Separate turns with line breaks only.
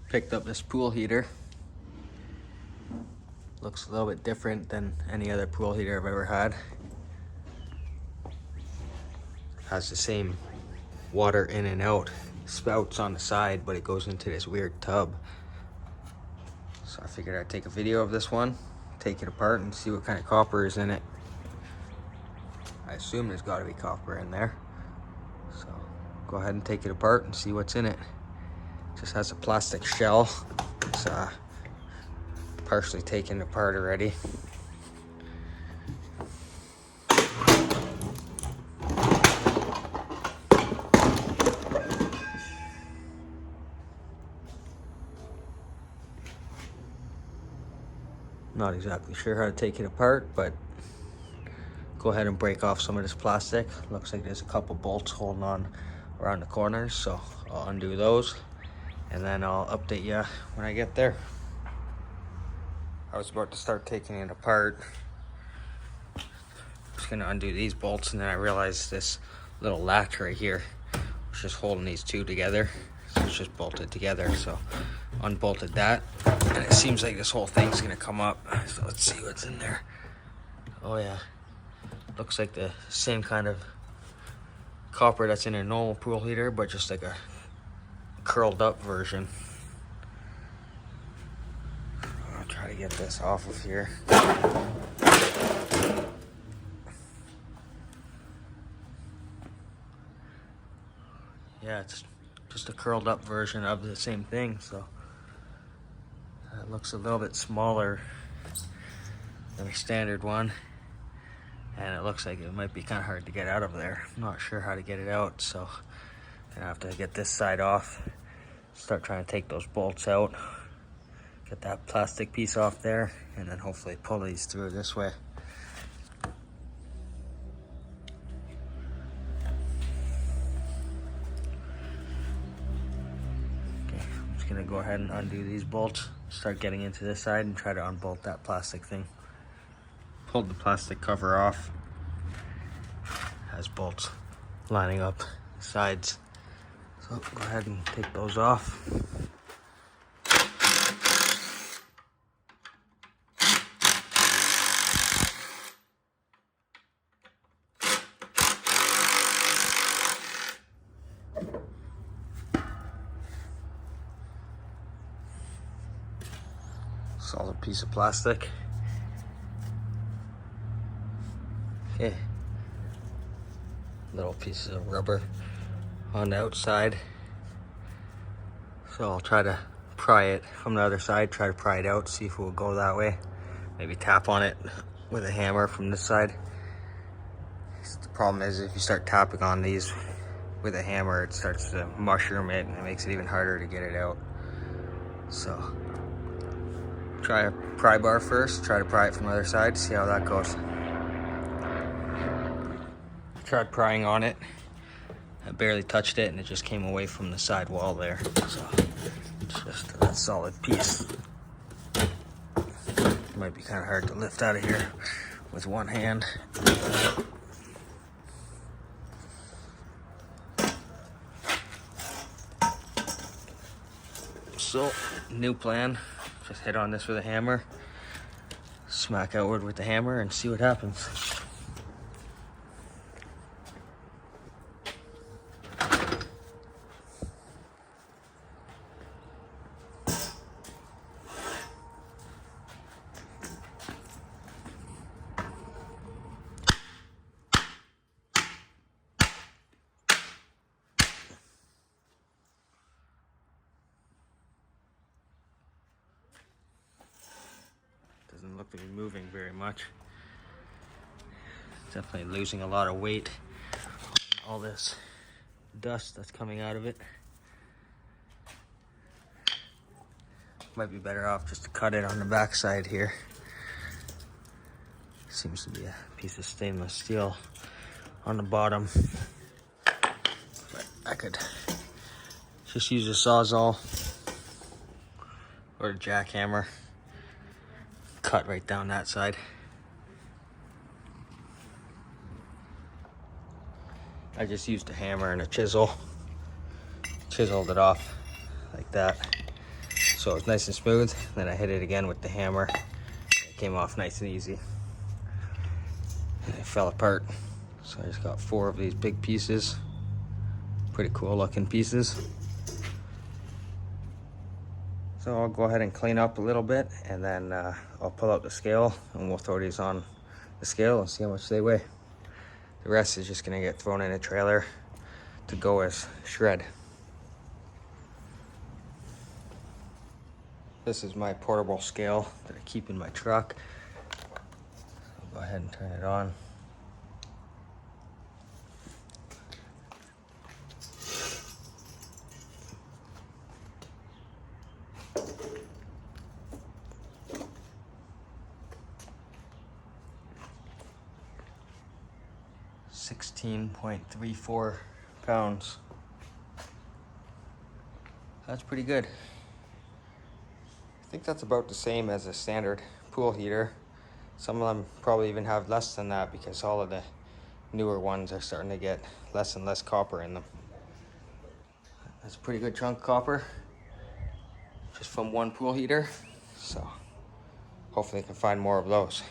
Picked up this pool heater. Looks a little bit different than any other pool heater I've ever had. Has the same water in and out spouts on the side, but it goes into this weird tub. So I figured I'd take a video of this one, take it apart and see what kind of copper is in it. I assume there's got to be copper in there. So go ahead and take it apart and see what's in it. Just has a plastic shell. It's partially taken apart already. Not exactly sure how to take it apart, but go ahead and break off some of this plastic. Looks like there's a couple bolts holding on around the corners, so I'll undo those and then I'll update you when I get there. I was about to start taking it apart. Just gonna undo these bolts, and then I realized this little latch right here was just holding these two together. So it's just bolted together, so unbolted that, and it seems like this whole thing's gonna come up. So let's see what's in there. Oh yeah, looks like the same kind of copper that's in a normal pool heater, but just like a curled up version. I'll try to get this off of here. Yeah, it's just a curled up version of the same thing, so it looks a little bit smaller than a standard one, and it looks like it might be kind of hard to get out of there. I'm not sure how to get it out, so I'm gonna have to get this side off, start trying to take those bolts out, get that plastic piece off there, and then hopefully pull these through this way. Gonna go ahead and undo these bolts, start getting into this side and try to unbolt that plastic thing. Pulled the plastic cover off. Has bolts lining up the sides. So go ahead and take those off. Solid piece of plastic. Okay. Little pieces of rubber on the outside. So I'll try to pry it from the other side, try to pry it out, see if it will go that way. Maybe tap on it with a hammer from this side. The problem is if you start tapping on these with a hammer, it starts to mushroom it and it makes it even harder to get it out. So try a pry bar first, try to pry it from the other side, see how that goes. Tried prying on it, I barely touched it and it just came away from the side wall there. So it's just a solid piece. It might be kind of hard to lift out of here with one hand. So, new plan. Just hit on this with a hammer, smack outward with the hammer, and see what happens. Doesn't look to be moving very much. Definitely losing a lot of weight. All this dust that's coming out of it. Might be better off just to cut it on the back side here. Seems to be a piece of stainless steel on the bottom. But I could just use a Sawzall or a jackhammer. Cut right down that side. I just used a hammer and a chisel. Chiseled it off like that. so it's nice and smooth. Then I hit it again with the hammer. It came off nice and easy. And it fell apart. So I just got 4 of these big pieces. Pretty cool looking pieces. So I'll go ahead and clean up a little bit, and then I'll pull out the scale and we'll throw these on the scale and see how much they weigh. The rest is just gonna get thrown in a trailer to go as shred. This is my portable scale that I keep in my truck. I'll go ahead and turn it on. $16.34 pounds. That's pretty good. I think that's about the same as a standard pool heater. Some of them probably even have less than that because all of the newer ones are starting to get less and less copper in them. That's a pretty good chunk of copper just from one pool heater. So hopefully I can find more of those.